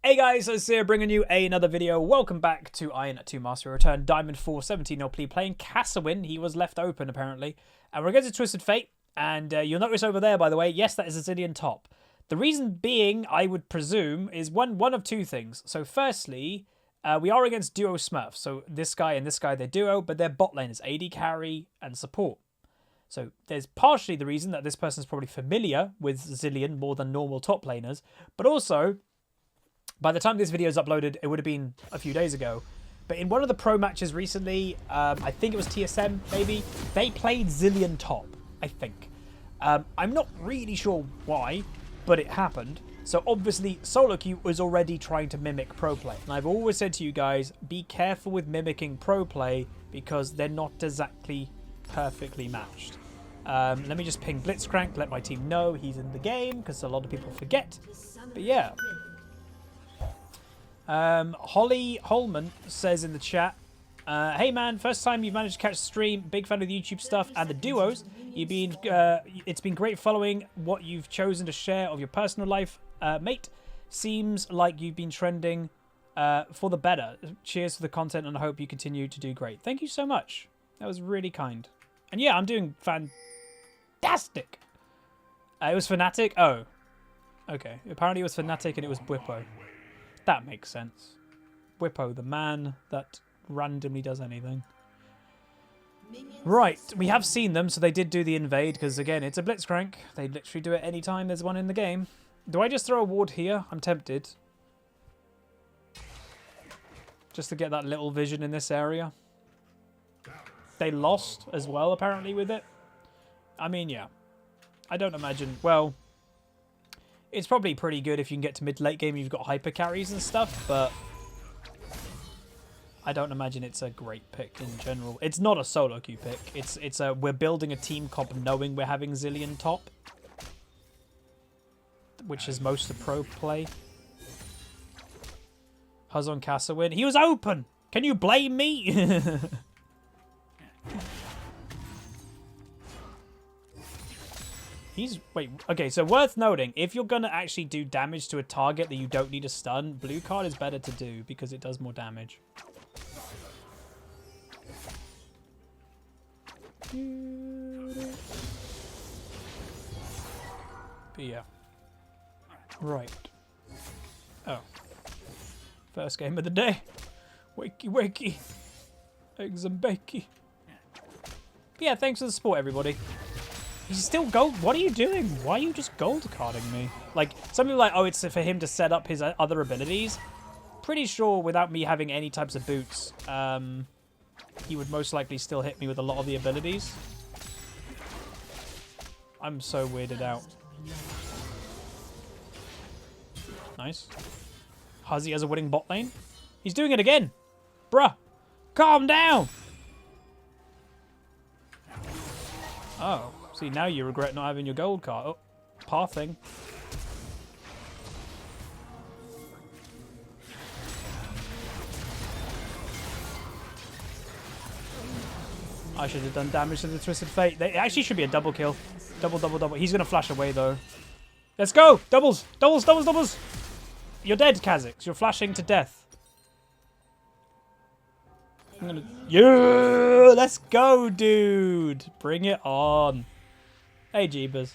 Hey guys, it's here bringing you another video. Welcome back to Iron 2 Master Return Diamond 4 17 playing Kassadin. He was left open apparently. And we're going to Twisted Fate. And you'll notice over there, by the way, yes, that is a Zillion top. The reason being, I would presume, is one of two things. So firstly, we are against duo Smurfs. So this guy and this guy, they're duo, but their bot lane is AD carry and support. So there's partially the reason that this person's probably familiar with Zillion more than normal top laners. But also, by the time this video is uploaded, it would have been a few days ago. But in one of the pro matches recently, I think it was TSM, maybe, they played Zillion top, I think. I'm not really sure why, but it happened. So obviously, solo queue was already trying to mimic pro play. And I've always said to you guys, be careful with mimicking pro play because they're not exactly perfectly matched. Let me just ping Blitzcrank, let my team know he's in the game because a lot of people forget. But yeah. Holly Holman says in the chat, hey man, first time you've managed to catch the stream, big fan of the YouTube stuff and the duos. It's been great following what you've chosen to share of your personal life, mate. Seems like you've been trending for the better. Cheers for the content and I hope you continue to do great. Thank you so much. That was really kind. And yeah, I'm doing fantastic. It was Fnatic. Oh, okay. Apparently it was Fnatic and it was Bwippo. That makes sense. Bwippo, the man that randomly does anything. Right, we have seen them, so they did do the invade, because again, it's a Blitzcrank. They literally do it anytime there's one in the game. Do I just throw a ward here? I'm tempted. Just to get that little vision in this area. They lost as well, apparently, with it. I mean, yeah. I don't imagine... Well... It's probably pretty good if you can get to mid-late game and you've got hyper carries and stuff, but I don't imagine it's a great pick in general. It's not a solo queue pick. It's a we're building a team comp knowing we're having Zillion top, which is most of pro play. Huzz on Kassadin. He was open. Can you blame me? Wait, okay, so worth noting, if you're going to actually do damage to a target that you don't need a stun, blue card is better to do because it does more damage. But yeah. Right. Oh. First game of the day. Wakey, wakey. Eggs and bakey. But yeah, thanks for the support, everybody. He's still gold. What are you doing? Why are you just gold carding me? Like, some people are like, oh, it's for him to set up his other abilities. Pretty sure without me having any types of boots, he would most likely still hit me with a lot of the abilities. I'm so weirded out. Nice. Huzzy has a winning bot lane. He's doing it again. Bruh. Calm down. Oh. See, now you regret not having your gold card. Oh, pathing. I should have done damage to the Twisted Fate. It actually should be a double kill. Double, double, double. He's going to flash away, though. Let's go! Doubles! Doubles, doubles, doubles! You're dead, Kha'Zix. You're flashing to death. I'm gonna... Yeah! Let's go, dude! Bring it on. Hey, Jeebus.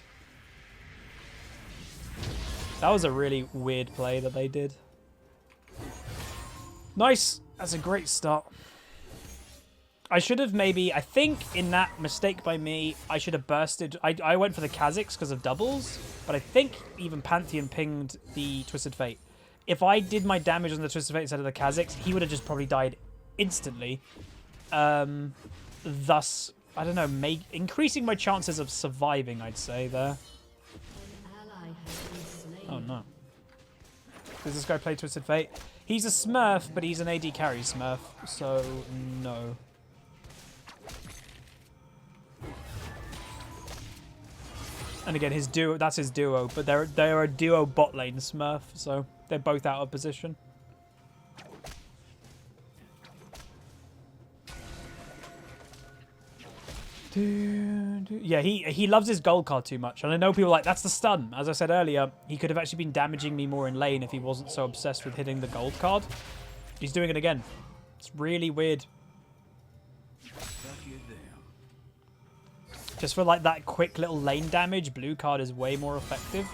That was a really weird play that they did. Nice. That's a great start. I should have maybe... I think in that mistake by me, I should have bursted... I went for the Kha'Zix because of doubles, but I think even Pantheon pinged the Twisted Fate. If I did my damage on the Twisted Fate instead of the Kha'Zix, he would have just probably died instantly. Thus... I don't know, increasing my chances of surviving, I'd say, there. Oh, no. Does this guy play Twisted Fate? He's a Smurf, but he's an AD carry Smurf, so no. And again, his duo, that's his duo, but they're a duo bot lane Smurf, so they're both out of position. Yeah, he loves his gold card too much. And I know people are like, that's the stun. As I said earlier, he could have actually been damaging me more in lane if he wasn't so obsessed with hitting the gold card. He's doing it again. It's really weird. Just for like that quick little lane damage, blue card is way more effective.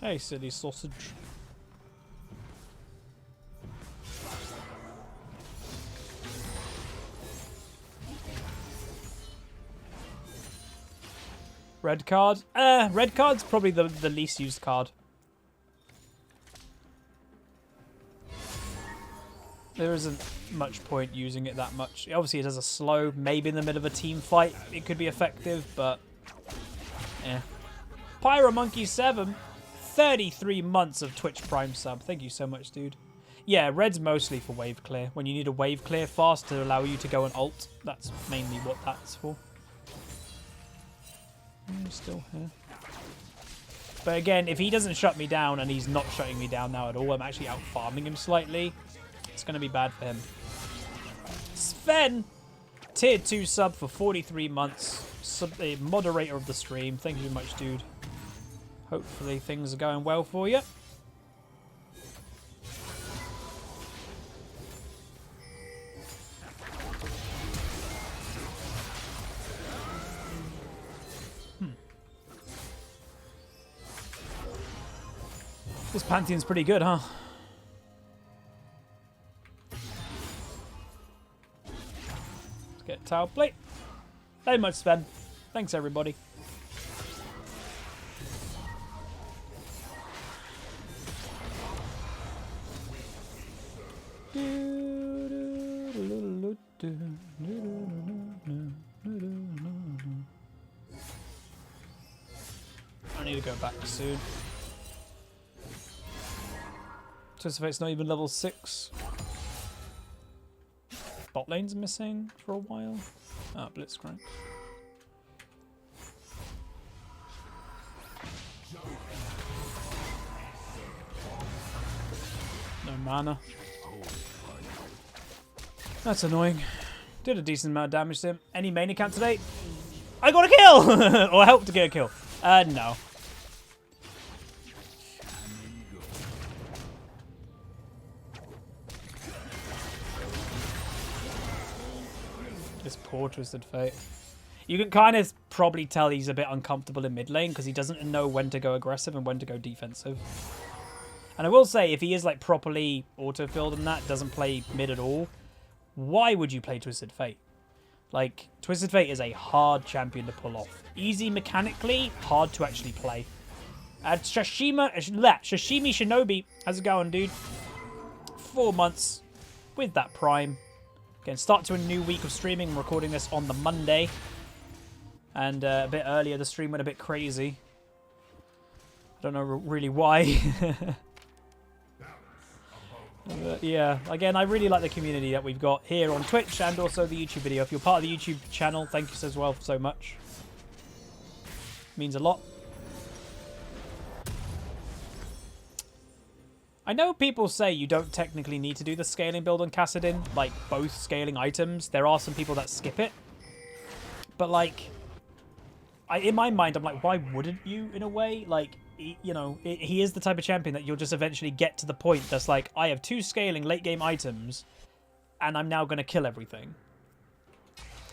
Hey, silly sausage. Red card? Red card's probably the least used card. There isn't much point using it that much. Obviously, it has a slow. Maybe in the middle of a team fight, it could be effective, but... yeah. Pyromonkey7, 33 months of Twitch Prime sub. Thank you so much, dude. Yeah, red's mostly for wave clear. When you need a wave clear fast to allow you to go and ult, that's mainly what that's for. Still here. But again, if he doesn't shut me down, and he's not shutting me down now at all, I'm actually out farming him slightly. It's going to be bad for him. Sven! Tier 2 sub for 43 months. A moderator of the stream. Thank you very much, dude. Hopefully things are going well for you. This Pantheon's pretty good, huh? Let's get tower plate. Very much, Sven. Thanks, everybody. I need to go back soon. Just if it's not even level 6. Bot lane's missing for a while. Ah, Blitzcrank. No mana. That's annoying. Did a decent amount of damage to him. Any main account today? I got a kill! Or helped to get a kill. No. This poor Twisted Fate. You can kind of probably tell he's a bit uncomfortable in mid lane because he doesn't know when to go aggressive and when to go defensive. And I will say, if he is like properly auto-filled and that, doesn't play mid at all, why would you play Twisted Fate? Like, Twisted Fate is a hard champion to pull off. Easy mechanically, hard to actually play. Shashimi Shinobi, how's it going, dude? 4 months with that Prime. Again, start to a new week of streaming. I'm recording this on the Monday. And a bit earlier, the stream went a bit crazy. I don't know really why. But yeah, again, I really like the community that we've got here on Twitch and also the YouTube video. If you're part of the YouTube channel, thank you as well so much. Means a lot. I know people say you don't technically need to do the scaling build on Kassadin, like both scaling items. There are some people that skip it. But like, in my mind, I'm like, why wouldn't you in a way? Like, you know, he is the type of champion that you'll just eventually get to the point that's like, I have 2 scaling late game items and I'm now going to kill everything.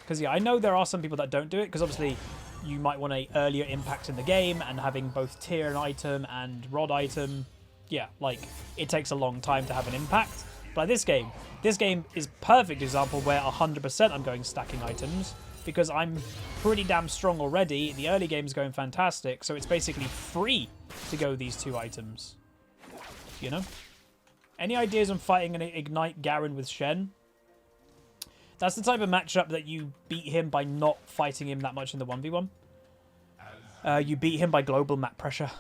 Because yeah, I know there are some people that don't do it because obviously you might want a earlier impact in the game and having both tier item and rod item. Yeah, like, it takes a long time to have an impact. But this game is perfect example where 100% I'm going stacking items because I'm pretty damn strong already. The early game is going fantastic, so it's basically free to go these 2 items. You know? Any ideas on fighting an Ignite Garen with Shen? That's the type of matchup that you beat him by not fighting him that much in the 1v1. You beat him by global map pressure.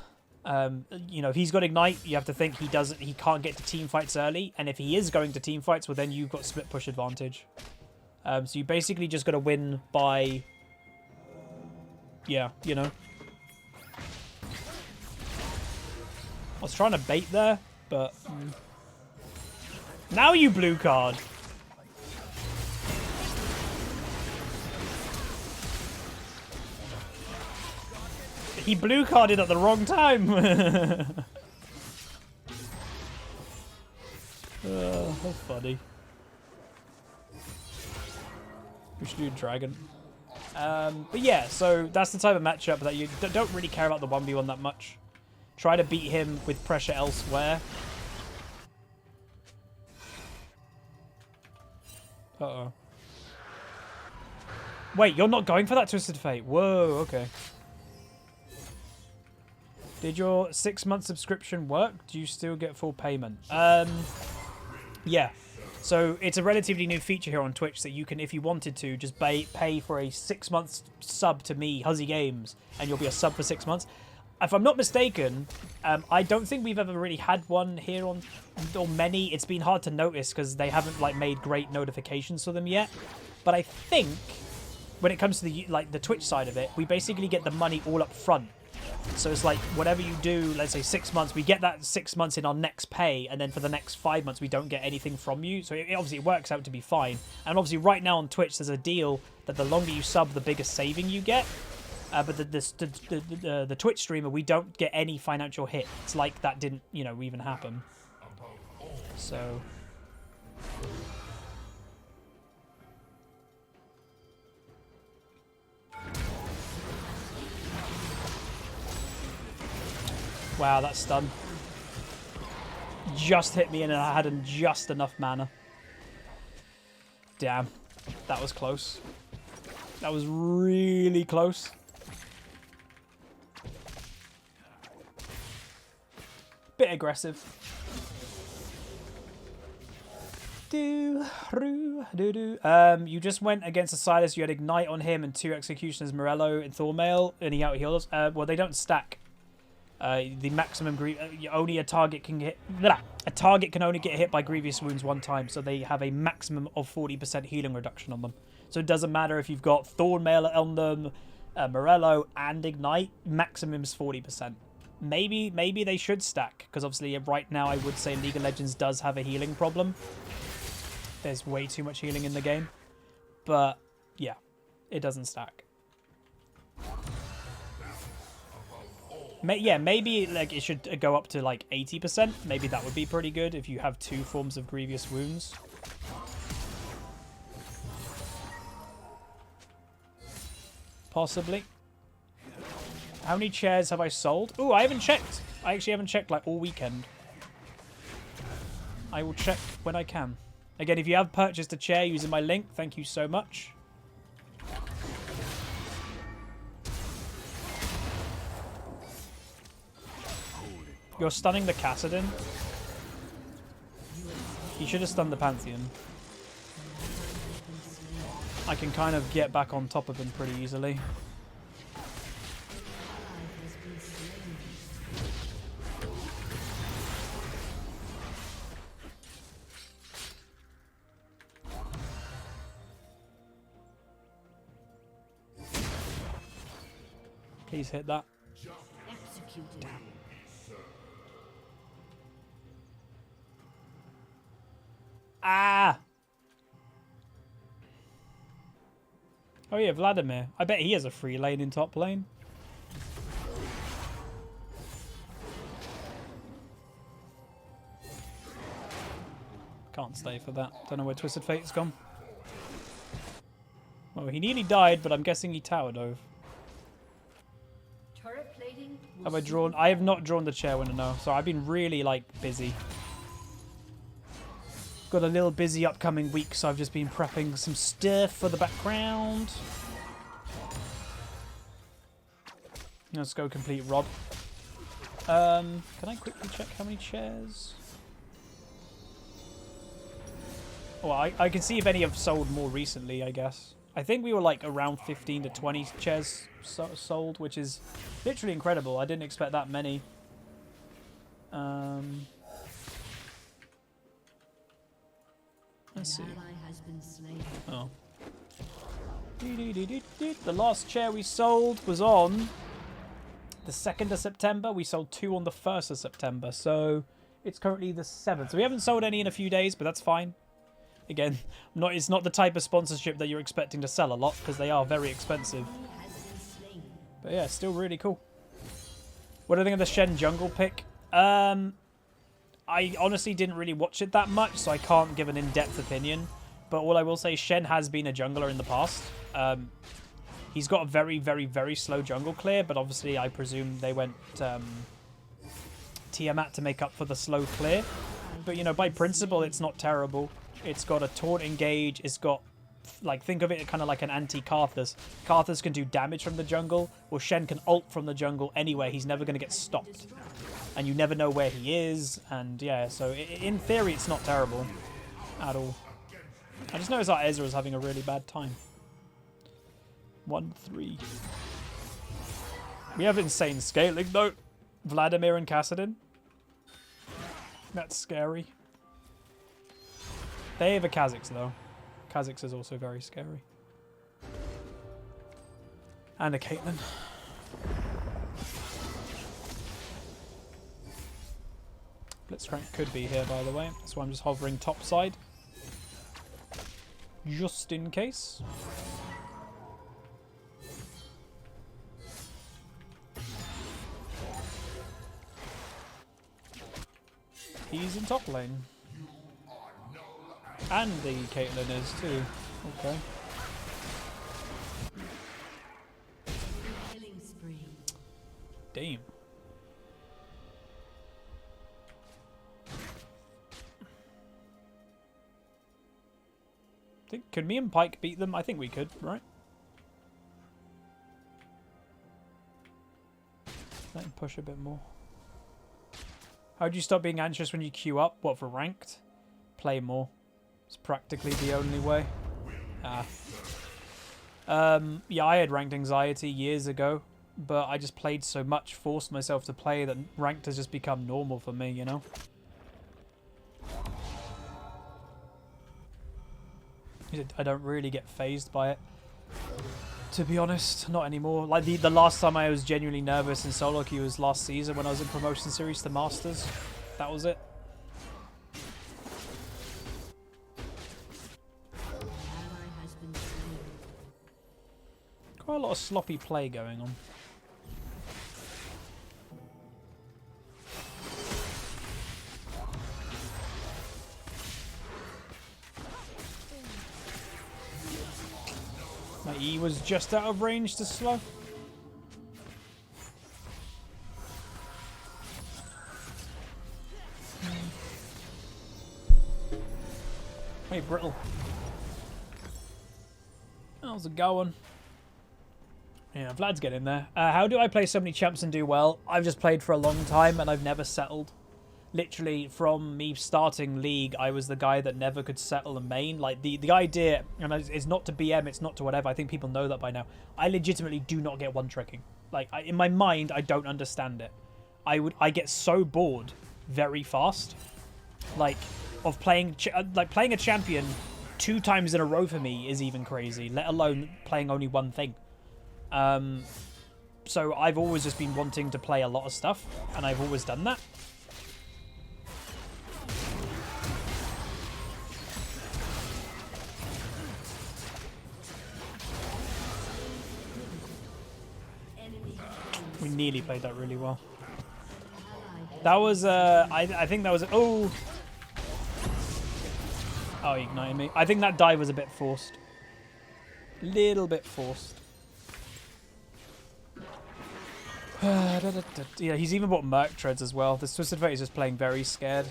You know, if he's got Ignite, you have to think he can't get to team fights early, and if he is going to team fights, well then you've got split push advantage. So you basically just got to win by, yeah, you know. I was trying to bait there, but Now you blue card. He blue carded at the wrong time. That's funny. We should do dragon. But yeah, so that's the type of matchup that you don't really care about the 1v1 that much. Try to beat him with pressure elsewhere. Uh-oh. Wait, you're not going for that Twisted Fate? Whoa, okay. Did your 6-month subscription work? Do you still get full payment? Yeah. So it's a relatively new feature here on Twitch that you can, if you wanted to, just pay for a 6-month sub to me, HuzzyGames, and you'll be a sub for 6 months. If I'm not mistaken, I don't think we've ever really had one here on, or many. It's been hard to notice because they haven't like made great notifications for them yet. But I think when it comes to the Twitch side of it, we basically get the money all up front. So it's like whatever you do, let's say 6 months, we get that 6 months in our next pay, and then for the next 5 months we don't get anything from you. So it obviously works out to be fine. And obviously right now on Twitch there's a deal that the longer you sub, the bigger saving you get. But the Twitch streamer, we don't get any financial hit. It's like that didn't, you know, even happen. So wow, that stun just hit me and I had just enough mana. Damn, that was close. That was really close. Bit aggressive. You just went against a Silas. You had Ignite on him and 2 Executioners, Morello and Thormail, and he out-healed us. Well, they don't stack. The maximum only a target can get. A target can only get hit by grievous wounds 1 time, so they have a maximum of 40% healing reduction on them. So it doesn't matter if you've got Thormail on them, Morello, and Ignite. Maximum is 40%. Maybe they should stack, because obviously right now I would say League of Legends does have a healing problem. There's way too much healing in the game. But yeah, it doesn't stack. Yeah, maybe like it should go up to like 80%. Maybe that would be pretty good if you have 2 forms of grievous wounds. Possibly. How many chairs have I sold? Oh, I haven't checked. I actually haven't checked like all weekend. I will check when I can. Again, if you have purchased a chair using my link, thank you so much. You're stunning the Kassadin. You should have stunned the Pantheon. I can kind of get back on top of him pretty easily. Please hit that. Damn. Ah! Oh yeah, Vladimir. I bet he has a free lane in top lane. Can't stay for that. Don't know where Twisted Fate's gone. Well, he nearly died, but I'm guessing he towered over. Have I drawn? I have not drawn the chair winner, no. So I've been really, like, busy. Got a little busy upcoming week, so I've just been prepping some stuff for the background. Let's go complete Rob. Can I quickly check how many chairs? Well, I can see if any have sold more recently, I guess. I think we were like around 15 to 20 chairs sold, which is literally incredible. I didn't expect that many. Let's see. Oh. The last chair we sold was on the 2nd of September. We sold 2 on the 1st of September. So It's currently the 7th. So we haven't sold any in a few days, but that's fine. Again, it's not the type of sponsorship that you're expecting to sell a lot because they are very expensive. But yeah, still really cool. What do I think of the Shen jungle pick? I honestly didn't really watch it that much, so I can't give an in-depth opinion. But all I will say, Shen has been a jungler in the past. He's got a very, very, very slow jungle clear, but obviously I presume they went Tiamat to make up for the slow clear. But, you know, by principle, it's not terrible. It's got a taunt engage. It's got, like, think of it kind of like an anti-Karthus. Karthus can do damage from the jungle, or Shen can ult from the jungle anyway. He's never going to get stopped. And you never know where he is. And, yeah, so in theory, it's not terrible at all. I just noticed that Ezra is having a really bad time. 1-3. We have insane scaling, though. Vladimir and Kassadin. That's scary. They have a Kha'Zix, though. Kha'Zix is also very scary. And a Caitlyn. Blitzcrank could be here, by the way. That's why I'm just hovering top side. Just in case. He's in top lane. And the Caitlyn is too. Okay. Damn. Could me and Pyke beat them? I think we could, right? Let him push a bit more. How do you stop being anxious when you queue up? What, for ranked? Play more. It's practically the only way. Yeah, I had ranked anxiety years ago, but I just played so much, forced myself to play, that ranked has just become normal for me, you know? I don't really get phased by it, to be honest. Not anymore. Like the last time I was genuinely nervous in solo queue was last season when I was in promotion series to Masters. That was it. Quite a lot of sloppy play going on. My E was just out of range to slow. Hey, Brittle. How's it going? Yeah, Vlad's getting there. How do I play so many champs and do well? I've just played for a long time and I've never settled. Literally, from me starting League, I was the guy that never could settle a main. Like, the idea, and it's not to BM, it's not to whatever. I think people know that by now. I legitimately do not get one-tricking. Like, in my mind, I don't understand it. I get so bored very fast. Like, of playing playing a champion 2 times in a row for me is even crazy, let alone playing only one thing. So I've always just been wanting to play a lot of stuff, and I've always done that. We nearly played that really well. That was, I think that was, oh, he ignited me. I think that dive was a bit forced. Little bit forced. Yeah, he's even bought Merc Treads as well. This Twisted Fate is just playing very scared.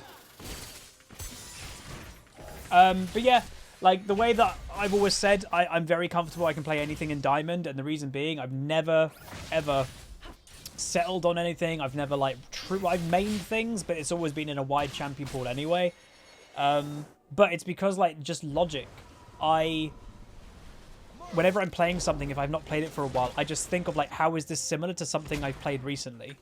But yeah, like the way that I've always said, I'm very comfortable. I can play anything in Diamond, and the reason being, I've never, ever settled on anything. I've never like I've mained things, but it's always been in a wide champion pool anyway. But it's because like just logic. Whenever I'm playing something, if I've not played it for a while, I just think of like, how is this similar to something I've played recently?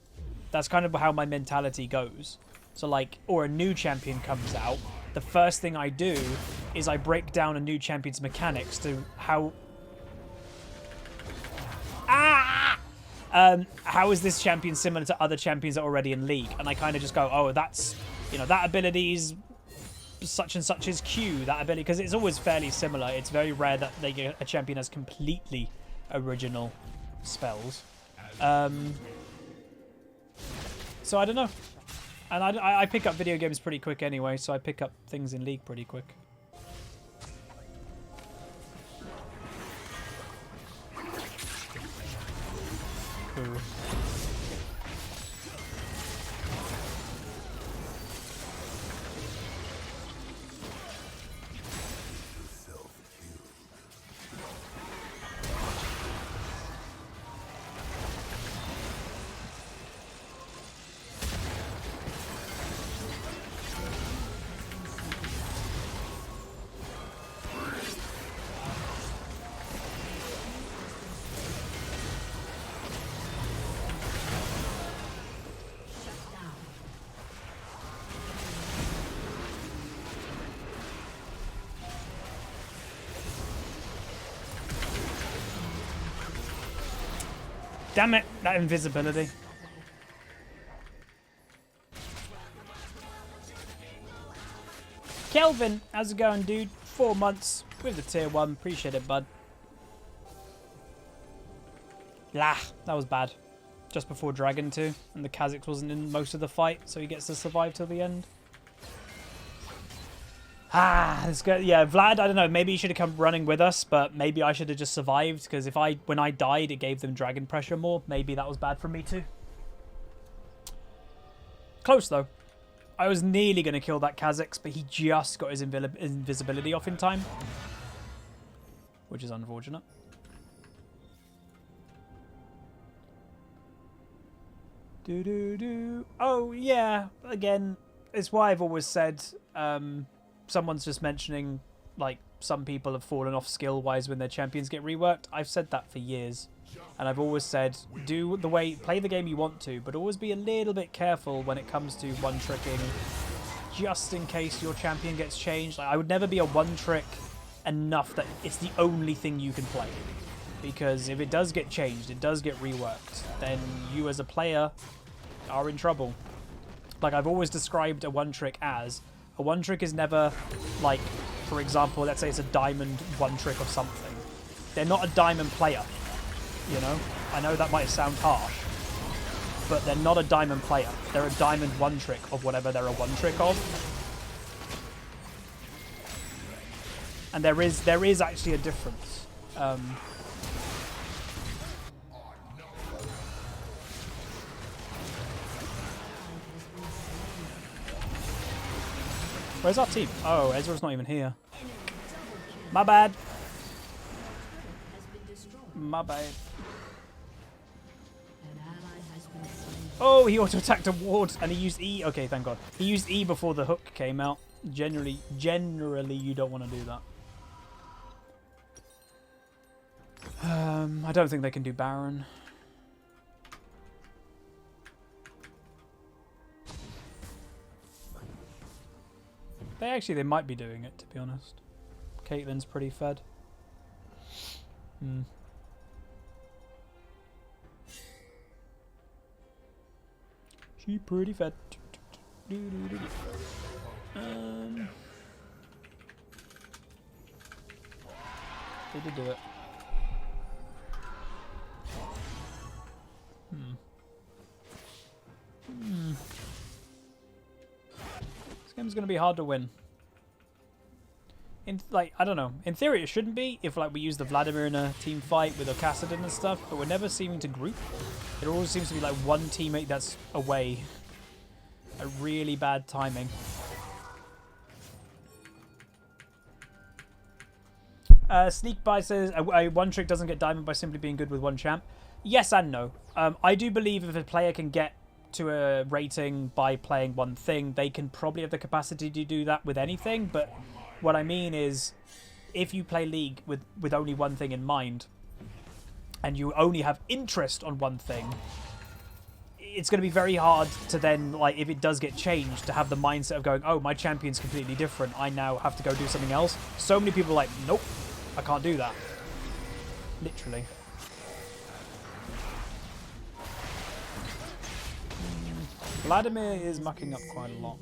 That's kind of how my mentality goes. So like, or a new champion comes out, the first thing I do is I break down a new champion's mechanics to how is this champion similar to other champions that are already in League? And I kind of just go, oh, that's you know, that ability's such and such is Q, that ability, because it's always fairly similar. It's very rare that they get a champion has completely original spells. So I don't know. And I pick up video games pretty quick anyway, so I pick up things in League pretty quick. Cool. Damn it, that invisibility. Kelvin, how's it going, dude? 4 months with the tier 1. Appreciate it, bud. Lah, that was bad. Just before Dragon 2, and the Kha'Zix wasn't in most of the fight, so he gets to survive till the end. This guy, yeah, Vlad, I don't know, maybe he should have come running with us, but maybe I should have just survived, because when I died, it gave them dragon pressure more. Maybe that was bad for me too. Close, though. I was nearly going to kill that Kha'Zix, but he just got his invisibility off in time, which is unfortunate. Oh, yeah, again, it's why I've always said... someone's just mentioning, like, some people have fallen off skill-wise when their champions get reworked. I've said that for years. And I've always said, play the game you want to, but always be a little bit careful when it comes to one-tricking, just in case your champion gets changed. Like, I would never be a one-trick enough that it's the only thing you can play. Because if it does get changed, it does get reworked, then you as a player are in trouble. Like, I've always described a one-trick as... A one-trick is never, like, for example, let's say it's a diamond one-trick of something. They're not a diamond player, you know? I know that might sound harsh, but they're not a diamond player. They're a diamond one-trick of whatever they're a one-trick of. And there is actually a difference. Where's our team? Oh, Ezra's not even here. My bad. My bad. Oh, he auto-attacked a ward and he used E. Okay, thank God. He used E before the hook came out. Generally, you don't want to do that. I don't think they can do Baron. They might be doing it, to be honest. Caitlyn's pretty fed. She pretty fed. They did do it. This game's gonna be hard to win. I don't know. In theory, it shouldn't be if we use the Vladimir in a team fight with a Kassadin and stuff, but we're never seeming to group. It always seems to be like one teammate that's away. A really bad timing. Sneak by says a one trick doesn't get diamond by simply being good with one champ. Yes and no. I do believe if a player can get to a rating by playing one thing, they can probably have the capacity to do that with anything, but what I mean is, if you play League with only one thing in mind, and you only have interest on one thing, it's going to be very hard to then, like, if it does get changed, to have the mindset of going, oh, my champion's completely different, I now have to go do something else. So many people are like, nope, I can't do that. Literally. Vladimir is mucking up quite a lot.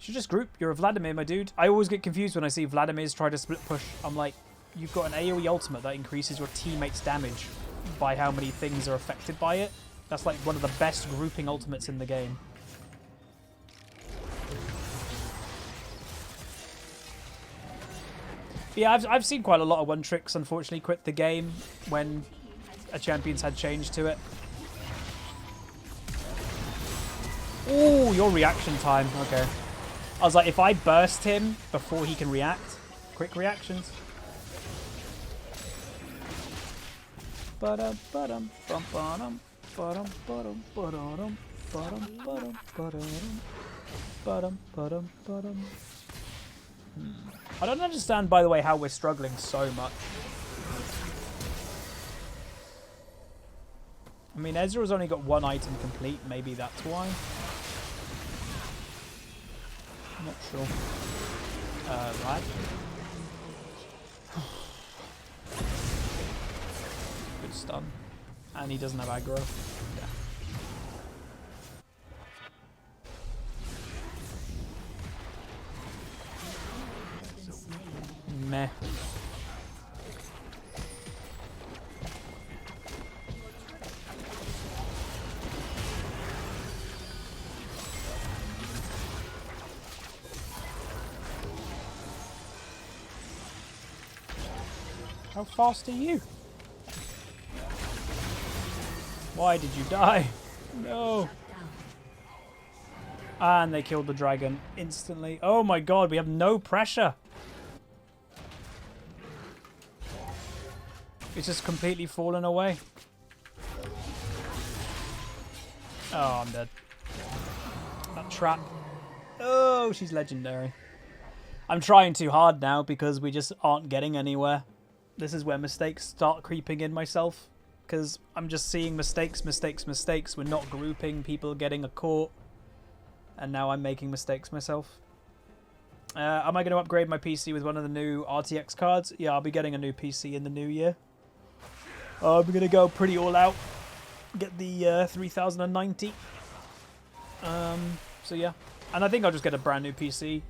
should just group. You're a Vladimir, my dude. I always get confused when I see Vladimir's try to split push. I'm like, you've got an AoE ultimate that increases your teammate's damage by how many things are affected by it. That's like one of the best grouping ultimates in the game. Yeah, I've seen quite a lot of one tricks unfortunately quit the game when a champion's had change to it. Ooh, your reaction time. Okay. I was like, if I burst him before he can react, quick reactions. I don't understand, by the way, how we're struggling so much. I mean, Ezra's only got one item complete. Maybe that's why. I'm not sure. Right. Good stun. And he doesn't have aggro. Yeah. Meh. How fast are you? Why did you die? No. And they killed the dragon instantly. Oh my god, we have no pressure. It's just completely fallen away. Oh, I'm dead. That trap. Oh, she's legendary. I'm trying too hard now because we just aren't getting anywhere. This is where mistakes start creeping in myself. Because I'm just seeing mistakes. We're not grouping, people getting a caught. And now I'm making mistakes myself. Am I going to upgrade my PC with one of the new RTX cards? Yeah, I'll be getting a new PC in the new year. I'm going to go pretty all out. Get the 3090. So yeah. And I think I'll just get a brand new PC.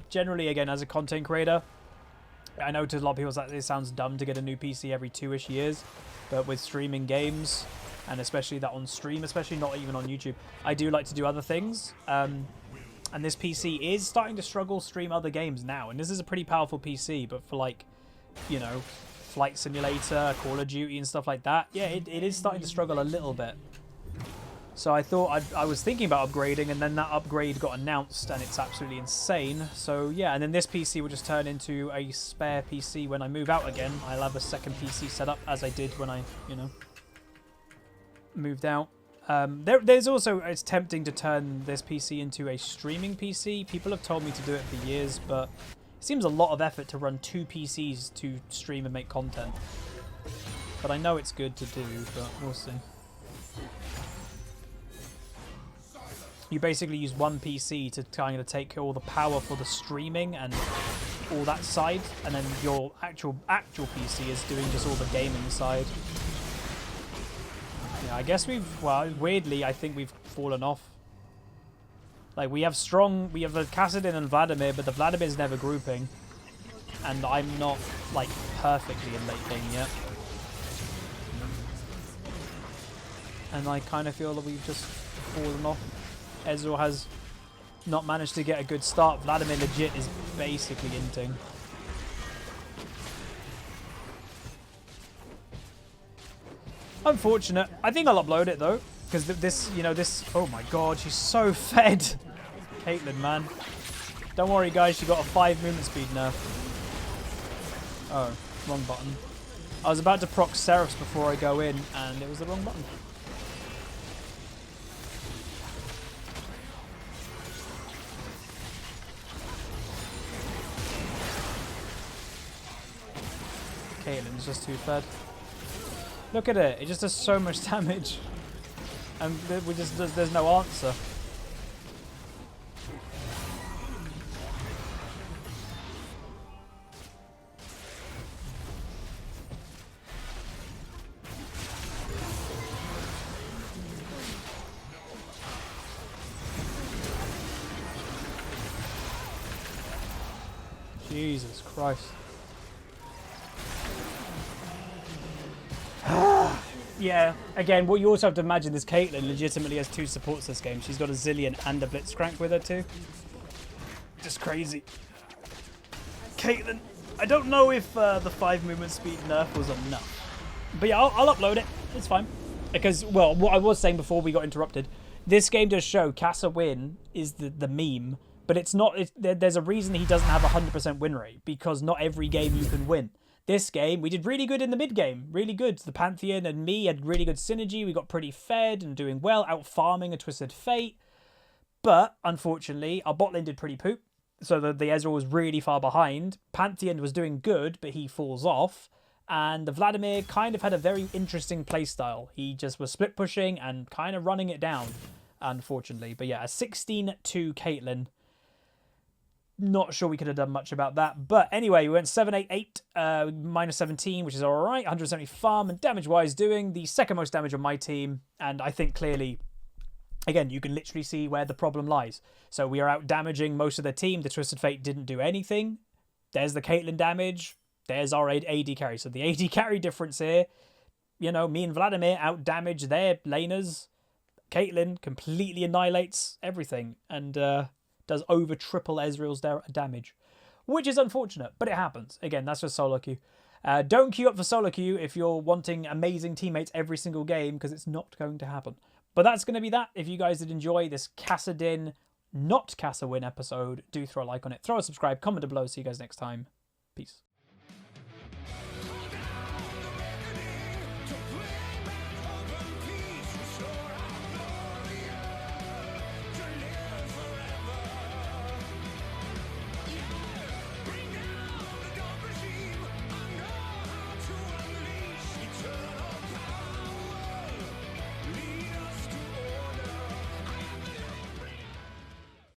Generally, again, as a content creator, I know to a lot of people that it sounds dumb to get a new PC every 2-ish years. But with streaming games, and especially that on stream, especially not even on YouTube, I do like to do other things. And this PC is starting to struggle stream other games now. And this is a pretty powerful PC, but for like, you know, Flight Simulator, Call of Duty and stuff like that, yeah, it is starting to struggle a little bit. So I thought I was thinking about upgrading, and then that upgrade got announced, and it's absolutely insane. So yeah, and then this PC will just turn into a spare PC when I move out again. I'll have a second PC set up as I did when I, you know, moved out. There's also, it's tempting to turn this PC into a streaming PC. People have told me to do it for years, but it seems a lot of effort to run 2 PCs to stream and make content. But I know it's good to do, but we'll see. You basically use one PC to kind of take all the power for the streaming and all that side, and then your actual PC is doing just all the gaming side. Yeah, I guess well, weirdly, I think we've fallen off. Like, we have the Kassadin and Vladimir, but the Vladimir's never grouping. And I'm not, like, perfectly in late game yet. And I kind of feel that we've just fallen off. Ezreal has not managed to get a good start. Vladimir legit is basically inting. Unfortunate. I think I'll upload it though, because this, you know, this. Oh my god, she's so fed. Caitlyn, man. Don't worry, guys. She got a 5 movement speed nerf. Oh, wrong button. I was about to proc Seraphs before I go in, and it was the wrong button. Caitlyn's just too fed. Look at it. It just does so much damage. And there's no answer. Jesus Christ. Yeah, again, what you also have to imagine is Caitlyn legitimately has 2 supports this game. She's got a Zillion and a Blitzcrank with her too. Just crazy. Caitlyn, I don't know if the 5 movement speed nerf was enough. But yeah, I'll upload it. It's fine. Because, well, what I was saying before we got interrupted, this game does show Kassadin is the meme, but it's not. There's a reason he doesn't have a 100% win rate, because not every game you can win. This game, we did really good in the mid game. Really good. The Pantheon and me had really good synergy. We got pretty fed and doing well, out farming a Twisted Fate. But, unfortunately, our bot lane did pretty poop. So the Ezreal was really far behind. Pantheon was doing good, but he falls off. And the Vladimir kind of had a very interesting playstyle. He just was split pushing and kind of running it down, unfortunately. But yeah, a 16-2 Caitlyn. Not sure we could have done much about that. But anyway, we went 7-8-8, minus 17, which is all right. 170 farm, and damage-wise doing the second most damage on my team. And I think clearly, again, you can literally see where the problem lies. So we are out damaging most of their team. The Twisted Fate didn't do anything. There's the Caitlyn damage. There's our AD carry. So the AD carry difference here, you know, me and Vladimir out damage their laners. Caitlyn completely annihilates everything and does over triple Ezreal's damage, which is unfortunate, but it happens. Again, that's just solo queue. Don't queue up for solo queue if you're wanting amazing teammates every single game, because it's not going to happen. But that's going to be that. If you guys did enjoy this Kassadin, not Kassadin episode, do throw a like on it, throw a subscribe, comment below. See you guys next time. Peace.